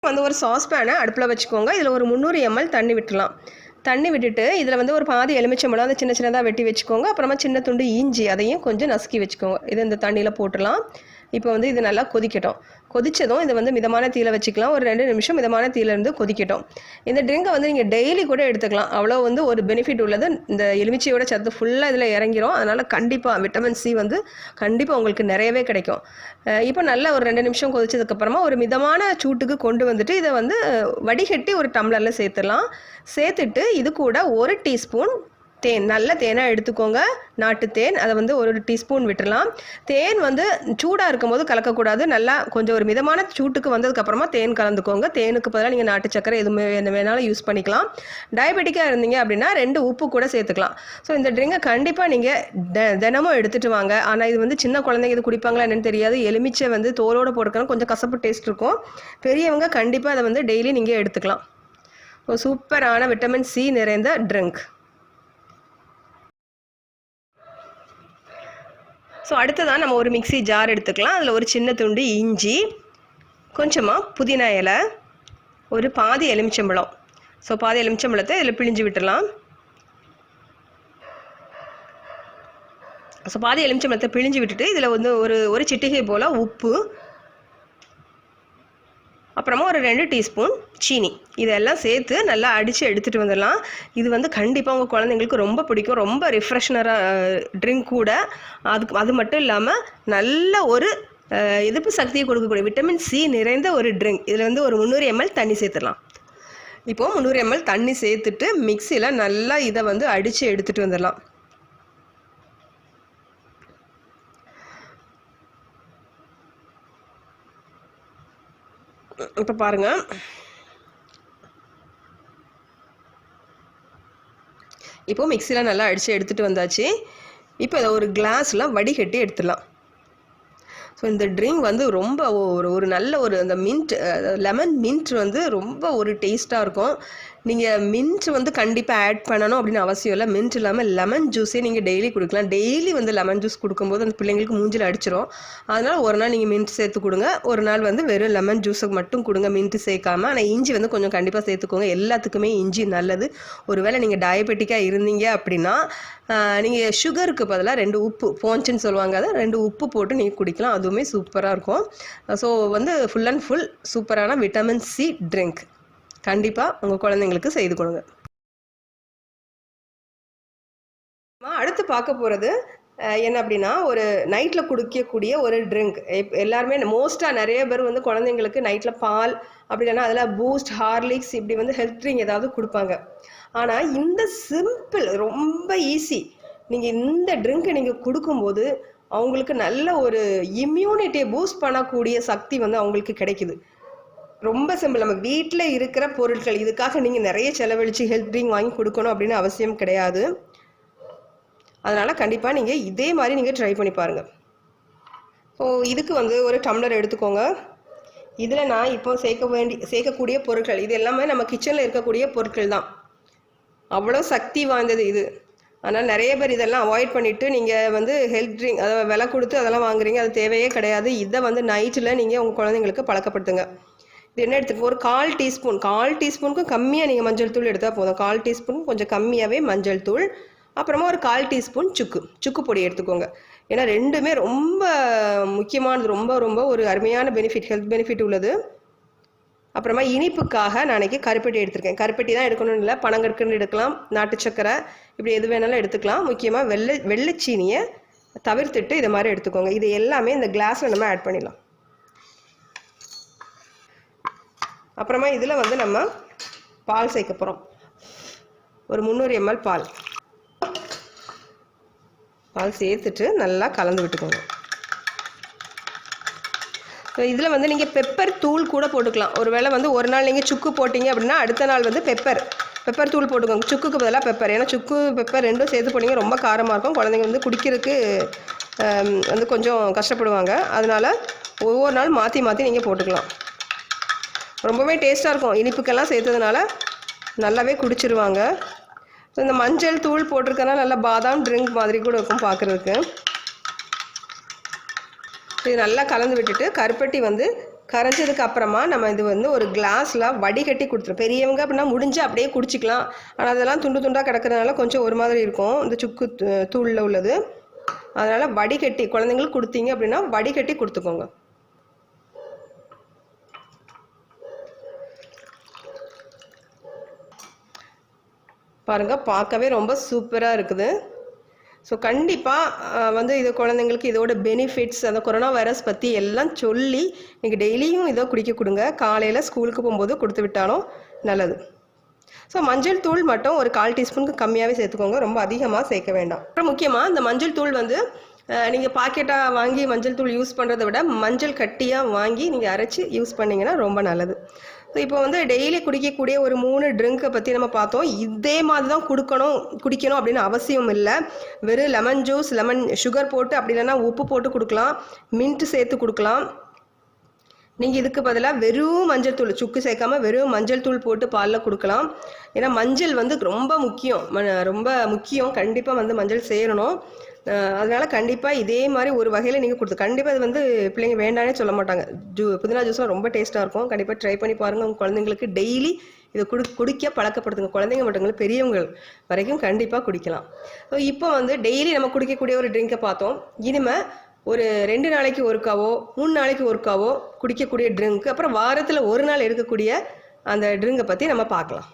வந்து ஒரு சாஸ் பேனை அடுப்பில் வச்சுக்கோங்க. இதில் ஒரு 300 ml தண்ணி விட்டுலாம். தண்ணி விட்டுட்டு இதில் வந்து ஒரு பாதி எலுமிச்சம்பழம் அதை சின்ன சின்னதாக வெட்டி வச்சுக்கோங்க. அப்புறமா சின்ன துண்டு இஞ்சி அதையும் கொஞ்சம் நசுக்கி வச்சுக்கோங்க. இது இந்த தண்ணியில் போட்டுடலாம். இப்போ வந்து இது நல்லா கொதிக்கட்டும். கொதித்ததும் இதை வந்து மிதமான தீயில வச்சுக்கலாம். ஒரு 2 நிமிஷம் மிதமான தீயிலேருந்து கொதிக்கட்டும். இந்த ட்ரிங்கை வந்து நீங்கள் டெய்லி கூட எடுத்துக்கலாம். அவ்வளோ வந்து ஒரு பெனிஃபிட் உள்ளது. இந்த எலுமிச்சையோட சத்து ஃபுல்லாக இதில் இறங்கிரும். அதனால் கண்டிப்பாக விட்டமின் சி வந்து கண்டிப்பாக உங்களுக்கு நிறையவே கிடைக்கும். இப்போ நல்லா ஒரு 2 நிமிஷம் கொதிச்சதுக்கப்புறமா ஒரு மிதமான சூட்டுக்கு கொண்டு வந்துட்டு இதை வந்து வடிகட்டி ஒரு டம்ளரில் சேர்த்துடலாம். சேர்த்துட்டு இது கூட 1 டீஸ்பூன் தேன், நல்ல தேனாக எடுத்துக்கோங்க. நாட்டு தேன் அதை வந்து 1 டீஸ்பூன் விட்டுடலாம். தேன் வந்து சூடாக இருக்கும்போது கலக்கக்கூடாது. நல்லா கொஞ்சம் ஒரு மிதமான சூட்டுக்கு வந்ததுக்கப்புறமா தேன் கலந்துக்கோங்க. தேனுக்கு பதிலாக நீங்கள் நாட்டு சக்கரை எதுவுமே வேணாலும் யூஸ் பண்ணிக்கலாம். டயபெட்டிக்காக இருந்தீங்க அப்படின்னா 2 உப்பு கூட சேர்த்துக்கலாம். ஸோ இந்த ட்ரிங்கை கண்டிப்பாக நீங்கள் தினமும் எடுத்துகிட்டு வாங்க. ஆனால் இது வந்து சின்ன குழந்தைங்க இது குடிப்பாங்களா என்னன்னு தெரியாது. எலுமிச்சை வந்து தோலோடு போட்டுக்கணும், கொஞ்சம் கசப்பு டேஸ்ட் இருக்கும். பெரியவங்க கண்டிப்பாக அதை வந்து டெய்லி நீங்கள் எடுத்துக்கலாம். சூப்பரான விட்டமின் சி நிறைந்த ட்ரிங்க். ஸோ அடுத்ததான் நம்ம ஒரு மிக்ஸி ஜார் எடுத்துக்கலாம். அதில் ஒரு சின்ன துண்டு இஞ்சி, கொஞ்சமாக புதினா இலை, ஒரு பாதி எலுமிச்சம்பழம். ஸோ பாதி எலுமிச்சம்பழத்தை இதில் பிழிஞ்சு விட்டுடலாம். ஸோ பாதி எலுமிச்சம்பழத்தை பிழிஞ்சு விட்டுட்டு இதில் வந்து ஒரு சிட்டிகை போல் உப்பு, அப்புறமா ஒரு 2 டீஸ்பூன் சீனி இதெல்லாம் சேர்த்து நல்லா அடித்து எடுத்துகிட்டு வந்துடலாம். இது வந்து கண்டிப்பாக உங்கள் குழந்தைங்களுக்கு ரொம்ப பிடிக்கும். ரொம்ப ரிஃப்ரெஷ்னராக ட்ரிங்க் கூட. அது மட்டும் இல்லாமல் நல்ல ஒரு எதிர்ப்பு சக்தியை கொடுக்கக்கூடிய விட்டமின் சி நிறைந்த ஒரு ட்ரிங்க். இதில் வந்து ஒரு 300 ml தண்ணி சேர்த்துடலாம். இப்போது 300 ml தண்ணி சேர்த்துட்டு மிக்சியில் நல்லா இதை வந்து அடித்து எடுத்துகிட்டு வந்துடலாம். இப்போ பாருங்கள், இப்போது மிக்சியில் நல்லா அடித்து எடுத்துகிட்டு வந்தாச்சு. இப்போ அதை ஒரு கிளாஸில் வடிகட்டி எடுத்துடலாம். ஸோ இந்த ட்ரிங்க் வந்து ரொம்ப ஒரு நல்ல ஒரு அந்த லெமன் மின்ட் வந்து ரொம்ப ஒரு டேஸ்ட்டாக இருக்கும். நீங்கள் மின்ட் வந்து கண்டிப்பாக ஆட் பண்ணணும் அப்படின்னு அவசியம் இல்லை. மின்ட் இல்லாமல் லெமன் ஜூஸே நீங்கள் டெய்லி கொடுக்கலாம். டெய்லி வந்து லெமன் ஜூஸ் கொடுக்கும்போது அந்த பிள்ளைங்களுக்கு மூஞ்சில் அடிச்சிடும். அதனால் ஒரு நாள் நீங்கள் மின்ட் சேர்த்து கொடுங்க, ஒரு நாள் வந்து வெறும் லெமன் ஜூஸை மட்டும் கொடுங்க, மின்ட்டு சேர்க்காமல். ஆனால் இஞ்சி வந்து கொஞ்சம் கண்டிப்பாக சேர்த்துக்கோங்க. எல்லாத்துக்குமே இஞ்சி நல்லது. ஒருவேளை நீங்கள் டயபெட்டிக்காக இருந்தீங்க அப்படின்னா நீங்கள் சுகருக்கு பதிலாக 2 உப்பு போஞ்சுன்னு சொல்லுவாங்க, அதை 2 உப்பு போட்டு நீங்கள் குடிக்கலாம். அதுவுமே சூப்பராக இருக்கும். ஸோ வந்து ஃபுல் அண்ட் ஃபுல் சூப்பரான விட்டமின் சி ட்ரிங்க். கண்டிப்பாக உங்கள் குழந்தைங்களுக்கு செய்து கொடுங்க. அடுத்து பார்க்க போகிறது என்ன அப்படின்னா, ஒரு நைட்டில் குடிக்கக்கூடிய ஒரு ட்ரிங்க். எல்லாருமே மோஸ்ட்டாக நிறைய பேர் வந்து குழந்தைங்களுக்கு நைட்டில் பால் அப்படி இல்லைன்னா அதில் பூஸ்ட், ஹார்லிக்ஸ் இப்படி வந்து ஹெல்த் ட்ரிங்க் ஏதாவது கொடுப்பாங்க. ஆனால் இந்த சிம்பிள் ரொம்ப ஈஸி. நீங்கள் இந்த ட்ரிங்க்கை நீங்கள் கொடுக்கும்போது அவங்களுக்கு நல்ல ஒரு இம்யூனிட்டியை பூஸ்ட் பண்ணக்கூடிய சக்தி வந்து அவங்களுக்கு கிடைக்குது. ரொம்ப சிம்பிள். நம்ம வீட்டில் இருக்கிற பொருட்கள், இதுக்காக நீங்கள் நிறைய செலவழித்து ஹெல்த் ட்ரிங்க் வாங்கி கொடுக்கணும் அப்படின்னு அவசியம் கிடையாது. அதனால் கண்டிப்பாக நீங்கள் இதே மாதிரி நீங்கள் ட்ரை பண்ணி பாருங்கள். ஸோ இதுக்கு வந்து ஒரு டம்ளர் எடுத்துக்கோங்க. இதில் நான் இப்போ சேர்க்கக்கூடிய பொருட்கள் இது எல்லாமே நம்ம கிச்சனில் இருக்கக்கூடிய பொருட்கள் தான். அவ்வளோ சக்தி வாய்ந்தது இது. ஆனால் நிறைய பேர் இதெல்லாம் அவாய்ட் பண்ணிவிட்டு நீங்கள் வந்து ஹெல்த் ட்ரிங்க் அதை விலை கொடுத்து அதெல்லாம் வாங்குறீங்க. அது தேவையே கிடையாது. இதை வந்து நைட்டில் நீங்கள் உங்கள் குழந்தைங்களுக்கு பழக்கப்படுத்துங்க. இது என்ன எடுத்துக்கோ, ஒரு 1/4 டீஸ்பூன், 1/4 டீஸ்பூனுக்கும் கம்மியாக நீங்கள் மஞ்சள் தூள் எடுத்தால் போதும். 1/4 டீஸ்பூன் கொஞ்சம் கம்மியாகவே மஞ்சள் தூள், அப்புறமா ஒரு 1/4 டீஸ்பூன் சுக்கு பொடி எடுத்துக்கோங்க. ஏன்னா ரெண்டுமே ரொம்ப முக்கியமானது. ரொம்ப ரொம்ப ஒரு அருமையான பெனிஃபிட், ஹெல்த் பெனிஃபிட் உள்ளது. அப்புறமா இனிப்புக்காக நான் அன்றைக்கி கருப்பட்டி எடுத்துருக்கேன். கருப்பட்டி தான் எடுக்கணும்னு இல்லை, பனங்கற்கண்டு எடுக்கலாம், நாட்டு சக்கரை இப்படி எது வேணாலும் எடுத்துக்கலாம். முக்கியமாக வெள்ளைச்சீனியை தவிர்த்துட்டு இதை மாதிரி எடுத்துக்கோங்க. இது எல்லாமே இந்த கிளாஸில் நம்ம ஆட் பண்ணிடலாம். அப்புறமா இதில் வந்து நம்ம பால் சேர்க்க போகிறோம். ஒரு 300 ml பால் சேர்த்துட்டு நல்லா கலந்து விட்டுக்கோங்க. ஸோ இதில் வந்து நீங்கள் பெப்பர் தூள் கூட போட்டுக்கலாம். ஒருவேளை வந்து ஒரு நாள் நீங்கள் சுக்கு போட்டிங்க அப்படின்னா அடுத்த நாள் வந்து பெப்பர் தூள் போட்டுக்கோங்க. சுக்குக்கு பதிலாக பெப்பர். ஏன்னா சுக்கு பெப்பர் ரெண்டும் சேர்த்து போட்டிங்க ரொம்ப காரமாக இருக்கும். குழந்தைங்க வந்து குடிக்கிறதுக்கு வந்து கொஞ்சம் கஷ்டப்படுவாங்க. அதனால் ஒவ்வொரு நாள் மாற்றி நீங்கள் போட்டுக்கலாம். ரொம்பவே டேஸ்ட்டாக இருக்கும். இனிப்புக்கெல்லாம் சேர்த்ததுனால நல்லாவே குடிச்சிருவாங்க. ஸோ இந்த மஞ்சள் தூள் போட்டிருக்கனால நல்லா பாதாம் ட்ரிங்க் மாதிரி கூட இருக்கும் பார்க்குறதுக்கு. இது நல்லா கலந்து விட்டுட்டு கருப்பட்டி வந்து கரைஞ்சதுக்கு அப்புறமா நம்ம இது வந்து ஒரு கிளாஸில் வடிகட்டி கொடுத்துரும். பெரியவங்க அப்படின்னா முடிஞ்சு அப்படியே குடிச்சிக்கலாம். ஆனால் அதெல்லாம் துண்டு துண்டாக கிடக்கிறதுனால கொஞ்சம் ஒரு மாதிரி இருக்கும் இந்த சுக்கு தூளில் உள்ளது. அதனால் வடிகட்டி குழந்தைங்களுக்கு கொடுத்தீங்க அப்படின்னா வடிகட்டி கொடுத்துக்கோங்க. பாருங்கள், பார்க்கவே ரொம்ப சூப்பராக இருக்குது. ஸோ கண்டிப்பாக வந்து இது குழந்தைங்களுக்கு இதோட பெனிஃபிட்ஸ், அந்த கொரோனா வைரஸ் பற்றி எல்லாம் சொல்லி நீங்கள் டெய்லியும் இதை குடிக்க கொடுங்க. காலையில் ஸ்கூலுக்கு போகும்போது கொடுத்து விட்டாலும் நல்லது. ஸோ மஞ்சள் தூள் மட்டும் ஒரு 1/4 டீஸ்பூனுக்கு கம்மியாகவே சேர்த்துக்கோங்க, ரொம்ப அதிகமாக சேர்க்க வேண்டாம். அப்புறம் முக்கியமாக இந்த மஞ்சள் தூள் வந்து நீங்கள் பாக்கெட்டாக வாங்கி மஞ்சள் தூள் யூஸ் பண்ணுறதை விட மஞ்சள் கட்டியாக வாங்கி நீங்கள் அரைச்சி யூஸ் பண்ணிங்கன்னா ரொம்ப நல்லது. ஸோ இப்போ வந்து டெய்லி குடிக்கக்கூடிய ஒரு 3 ட்ரிங்கை பற்றி நம்ம பார்த்தோம். இதே மாதிரி தான் குடிக்கணும் அப்படின்னு அவசியம் இல்லை. வெறும் லெமன் ஜூஸ், லெமன் சுகர் போட்டு அப்படி இல்லைன்னா உப்பு போட்டு கொடுக்கலாம், மின்ட்டு சேர்த்து கொடுக்கலாம். நீங்கள் இதுக்கு பதிலாக வெறும் மஞ்சள் தூள், சுக்கு சேர்க்காம வெறும் மஞ்சள் தூள் போட்டு பாலில் கொடுக்கலாம். ஏன்னா மஞ்சள் வந்து ரொம்ப முக்கியம், கண்டிப்பாக வந்து மஞ்சள் சேரணும். அதனால் கண்டிப்பாக இதே மாதிரி ஒரு வகையில் நீங்கள் கொடுத்து கண்டிப்பாக இது வந்து பிள்ளைங்க வேண்டானே சொல்ல மாட்டாங்க. புதினா ஜூஸும் ரொம்ப டேஸ்ட்டாக இருக்கும். கண்டிப்பாக ட்ரை பண்ணி பாருங்கள். உங்கள் குழந்தைங்களுக்கு டெய்லி இதை குடிக்க பழக்கப்படுத்துங்க. குழந்தைங்க மட்டும் பெரியவங்க வரைக்கும் கண்டிப்பாக குடிக்கலாம். இப்போ வந்து டெய்லி நம்ம குடிக்கக்கூடிய ஒரு ட்ரிங்கை பார்த்தோம். இனிமேல் ஒரு 2 நாளைக்கு ஒருக்காவோ 3 நாளைக்கு ஒருக்காவோ குடிக்கக்கூடிய ட்ரிங்க், அப்புறம் வாரத்தில் 1 நாள் எடுக்கக்கூடிய அந்த ட்ரிங்கை பற்றி நம்ம பார்க்கலாம்.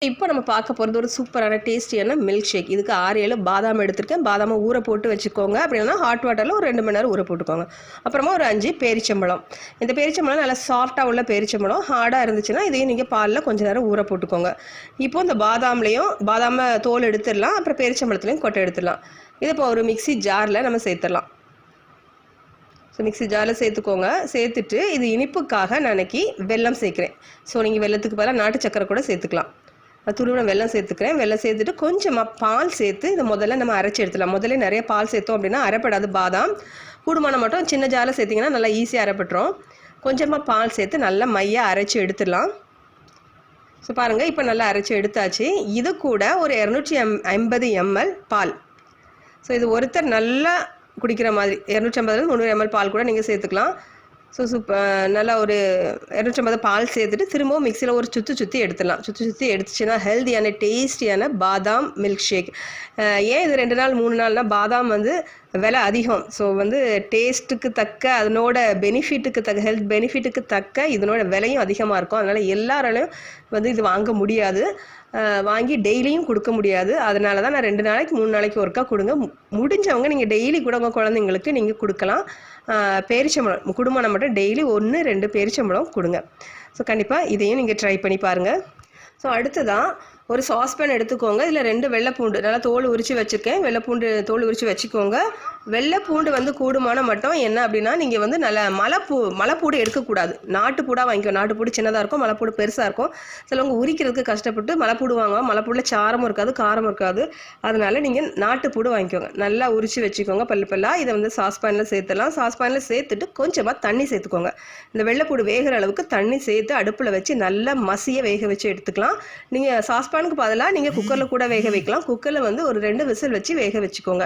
இப்போ நம்ம பார்க்க போகிறது ஒரு சூப்பரான டேஸ்டியான மில்க் ஷேக். இதுக்கு 6-7 பாதாம் எடுத்துருக்கேன். பாதாமை ஊற போட்டு வச்சுக்கோங்க. அப்படின்னா ஹாட் வாட்டரில் ஒரு 2 மணி நேரம் ஊற போட்டுக்கோங்க. அப்புறமா ஒரு 5 பேரிச்சம்பழம். இந்த பேரிச்சம்பழம் நல்லா சாஃப்டாக உள்ள பேரிச்சம்பழம், ஹார்டாக இருந்துச்சுன்னா இதையும் நீங்கள் பாலில் கொஞ்சம் நேரம் ஊற போட்டுக்கோங்க. இப்போது இந்த பாதாமை தோல் எடுத்துடலாம், அப்புறம் பேரிச்சம்பழத்துலையும் கொட்டை எடுத்துடலாம். இதை இப்போ ஒரு மிக்ஸி ஜாரில் நம்ம சேர்த்துடலாம். ஸோ மிக்ஸி ஜாரில் சேர்த்துக்கோங்க. சேர்த்துட்டு இது இனிப்புக்காக நான் இன்னைக்கு வெல்லம் சேர்க்குறேன். ஸோ நீங்கள் வெல்லத்துக்கு பதிலாக நாட்டு சக்கரை கூட சேர்த்துக்கலாம். துருவின வெல்லம் சேர்த்துக்கிறேன். வெல்லம் சேர்த்துட்டு கொஞ்சமாக பால் சேர்த்து இதை முதல்ல நம்ம அரைச்சி எடுத்துடலாம். முதல்ல நிறைய பால் சேர்த்தோம் அப்படின்னா அரைப்படாது பாதாம். கூடுமான மட்டும் சின்ன ஜாரில் சேர்த்திங்கன்னா நல்லா ஈஸியாக அரைப்பட்டுரும். கொஞ்சமாக பால் சேர்த்து நல்லா மையாக அரைச்சி எடுத்துடலாம். ஸோ பாருங்கள், இப்போ நல்லா அரைச்சி எடுத்தாச்சு. இது கூட ஒரு 250 ml பால். ஸோ இது ஒருத்தர் நல்லா குடிக்கிற மாதிரி 250 300 ml பால் கூட நீங்கள் சேர்த்துக்கலாம். ஸோ நல்லா ஒரு 250 பால் சேர்த்துட்டு திரும்பவும் மிக்சியில் ஒரு சுற்றி எடுத்துடலாம். சுற்றி எடுத்துச்சுன்னா ஹெல்த்தியான டேஸ்டியான பாதாம் மில்க் ஷேக். ஏன் இது 2 நாள் 3 நாள்னால் பாதாம் வந்து விலை அதிகம். ஸோ வந்து டேஸ்ட்டுக்கு தக்க அதனோட ஹெல்த் பெனிஃபிட்டுக்கு தக்க இதனோட விலையும் அதிகமாக இருக்கும். அதனால் எல்லாராலையும் வந்து இது வாங்க முடியாது, வாங்கி டெய்லியும் கொடுக்க முடியாது. அதனால தான் நான் 2 நாளைக்கு 3 நாளைக்கு ஒருக்கா கொடுங்க. முடிஞ்சவங்க நீங்கள் டெய்லி கூட உங்கள் குழந்தைங்களுக்கு நீங்கள் கொடுக்கலாம். பேரிச்சம்பழம் குடும்பம் மட்டும் டெய்லி 1-2 பேரிச்சம்பழம் கொடுங்க. ஸோ கண்டிப்பாக இதையும் நீங்கள் ட்ரை பண்ணி பாருங்கள். ஸோ அடுத்ததான் ஒரு சாஸ்பேன் எடுத்துக்கோங்க. இதில் 2 வெள்ளைப்பூண்டு நல்லா தோல் உரித்து வச்சுருக்கேன். வெள்ளைப்பூண்டு தோல் உரித்து வச்சுக்கோங்க. வெள்ளைப்பூண்டு வந்து கூடுமான மட்டும் என்ன அப்படின்னா நீங்கள் வந்து நல்ல மலைப்பூடு எடுக்கக்கூடாது. நாட்டுப்பூடாக வாங்கிக்கோ. நாட்டுப்பூடு சின்னதாக இருக்கும், மலைப்பூடு பெருசாக இருக்கும். சிலவங்க உரிக்கிறதுக்கு கஷ்டப்பட்டு மலைப்பூடு வாங்குவோம். மலைப்பூடில் சாரமும் இருக்காது, காரமும் இருக்காது. அதனால் நீங்கள் நாட்டுப்பூடு வாங்கிக்கோங்க. நல்லா உரித்து வச்சுக்கோங்க பல்லாக. இதை வந்து சாஸ்பேனில் சேர்த்துலாம். சாஸ்பேனில் சேர்த்துட்டு கொஞ்சமாக தண்ணி சேர்த்துக்கோங்க. இந்த வெள்ளைப்பூடு வேகிற அளவுக்கு தண்ணி சேர்த்து அடுப்பில் வச்சு நல்லா மசிய வேக வச்சு எடுத்துக்கலாம். நீங்கள் சாஸ்பேனுக்கு பதிலாக நீங்கள் குக்கரில் கூட வேக வைக்கலாம். குக்கரில் வந்து ஒரு 2 விசில் வச்சு வேக வச்சுக்கோங்க.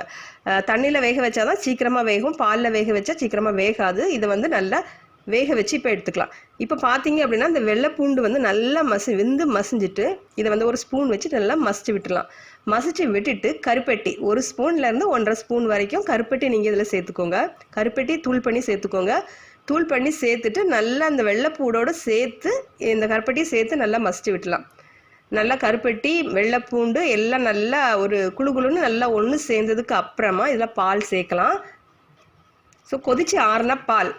தண்ணியில் வேக வச்சாதான் சீக்கிரமாக வேகும், பாலில் வேக வச்சா சீக்கிரமாக வேகாது. இதை வந்து நல்லா வேக வச்சு இப்போ எடுத்துக்கலாம். இப்போ பார்த்தீங்க அப்படின்னா இந்த வெள்ளைப்பூண்டு வந்து நல்லா மசிஞ்சிட்டு இதை வந்து ஒரு ஸ்பூன் வச்சு நல்லா மசிச்சு விட்டுடலாம். மசிச்சு விட்டுட்டு கருப்பட்டி 1 ஸ்பூன்லேருந்து 1.5 ஸ்பூன் வரைக்கும் கருப்பட்டி நீங்கள் இதில் சேர்த்துக்கோங்க. கருப்பட்டி தூள் பண்ணி சேர்த்துக்கோங்க. தூள் பண்ணி சேர்த்துட்டு நல்லா அந்த வெள்ளைப்பூடோடு சேர்த்து இந்த கருப்பட்டியை சேர்த்து நல்லா மசிச்சு விட்டுலாம். நல்லா கருப்பட்டி வெள்ளைப்பூண்டு எல்லாம் நல்லா ஒரு குழுன்னு நல்லா ஒன்று சேர்ந்ததுக்கு அப்புறமா இதில் பால் சேர்க்கலாம். ஸோ கொதிச்சு ஆறுனா பால்,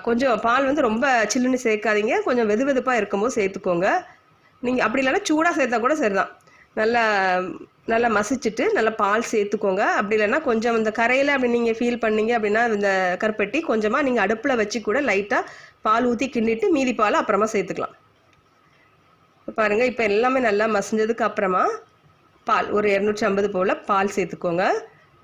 கொஞ்சம் பால் வந்து ரொம்ப சில்லுன்னு சேர்க்காதீங்க, கொஞ்சம் வெதுப்பாக இருக்கும்போது சேர்த்துக்கோங்க. நீங்கள் அப்படி இல்லைன்னா சூடாக சேர்த்தா கூட சரிதான். நல்லா மசிச்சுட்டு நல்லா பால் சேர்த்துக்கோங்க. அப்படி இல்லைன்னா கொஞ்சம் இந்த கரையில் அப்படி நீங்கள் ஃபீல் பண்ணீங்க அப்படின்னா இந்த கருப்பட்டி கொஞ்சமாக நீங்கள் அடுப்பில் வச்சு கூட லைட்டாக பால் ஊற்றி கிண்டிட்டு மீதி பால் அப்புறமா சேர்த்துக்கலாம். பாருங்கள், இப்போ எல்லாமே நல்லா மசிஞ்சதுக்கு அப்புறமா பால் ஒரு 250 போல் பால் சேர்த்துக்கோங்க.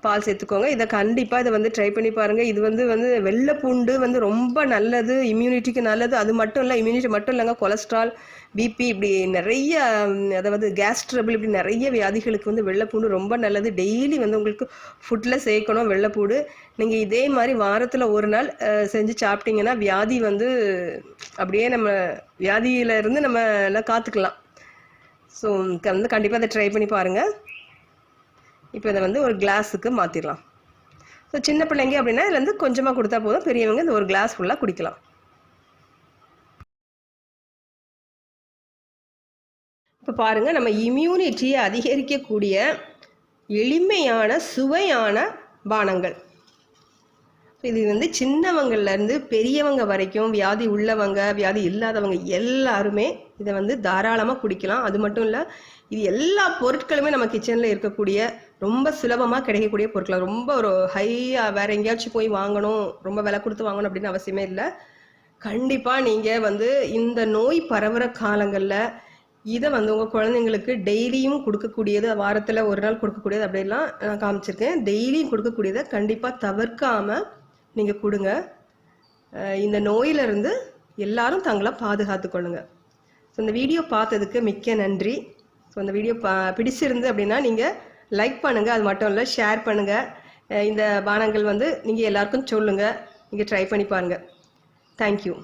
பால் சேர்த்துக்கோங்க. இதை கண்டிப்பாக இதை வந்து ட்ரை பண்ணி பாருங்கள். இது வந்து வெள்ளை பூண்டு வந்து ரொம்ப நல்லது, இம்யூனிட்டிக்கு நல்லது. அது மட்டும் இல்லை, இம்யூனிட்டி மட்டும் இல்லைங்க, கொலஸ்ட்ரால், பிபி, இப்படி நிறைய அதாவது கேஸ் ட்ரபிள், இப்படி நிறைய வியாதிகளுக்கு வந்து வெள்ளைப்பூண்டு ரொம்ப நல்லது. டெய்லி வந்து உங்களுக்கு ஃபுட்டில் சேர்க்கணும் வெள்ளைப்பூண்டு. நீங்கள் இதே மாதிரி வாரத்தில் ஒரு நாள் செஞ்சு சாப்பிட்டீங்கன்னா வியாதி வந்து அப்படியே நம்ம வியாதியிலேருந்து நம்ம எல்லாம் காத்துக்கலாம். ஸோ வந்து கண்டிப்பாக அதை ட்ரை பண்ணி பாருங்கள். இப்போ இதை வந்து ஒரு கிளாஸுக்கு மாற்றிடலாம். ஸோ சின்ன பிள்ளைங்க அப்படின்னா இதுலேருந்து கொஞ்சமாக கொடுத்தா போதும், பெரியவங்க இந்த ஒரு கிளாஸ் ஃபுல்லாக குடிக்கலாம். இப்போ பாருங்கள், நம்ம இம்யூனிட்டியை அதிகரிக்கக்கூடிய எளிமையான சுவையான பானங்கள். இது வந்து சின்னவங்கள்லேருந்து பெரியவங்க வரைக்கும், வியாதி உள்ளவங்க வியாதி இல்லாதவங்க எல்லாருமே இதை வந்து தாராளமாக குடிக்கலாம். அது மட்டும் இல்லை, இது எல்லா பொருட்களுமே நம்ம கிச்சனில் இருக்கக்கூடிய ரொம்ப சுலபமாக கிடைக்கக்கூடிய பொருட்கள். ரொம்ப ஒரு ஹையாக வேறு எங்கேயாச்சும் போய் வாங்கணும், ரொம்ப விலை கொடுத்து வாங்கணும் அப்படின்னு அவசியமே இல்லை. கண்டிப்பாக நீங்கள் வந்து இந்த நோய் பரவுற காலங்களில் இதை வந்து உங்கள் குழந்தைங்களுக்கு டெய்லியும் கொடுக்கக்கூடியது, வாரத்தில் ஒரு நாள் கொடுக்கக்கூடியது அப்படிலாம் நான் காமிச்சிருக்கேன். டெய்லியும் கொடுக்கக்கூடியதை கண்டிப்பாக தவிர்க்காமல் நீங்கள் கொடுங்க. இந்த நோயிலிருந்து எல்லாரும் தங்களை பாதுகாத்து கொள்ளுங்க. ஸோ இந்த வீடியோ பார்த்ததுக்கு மிக்க நன்றி. ஸோ இந்த வீடியோ பிடிச்சிருந்து அப்படின்னா நீங்கள் லைக் பண்ணுங்கள். அது மட்டும் இல்லை, ஷேர் பண்ணுங்கள். இந்த பானங்கள் வந்து நீங்கள் எல்லாருக்கும் சொல்லுங்கள். நீங்கள் ட்ரை பண்ணி பாருங்கள். தேங்க்யூ.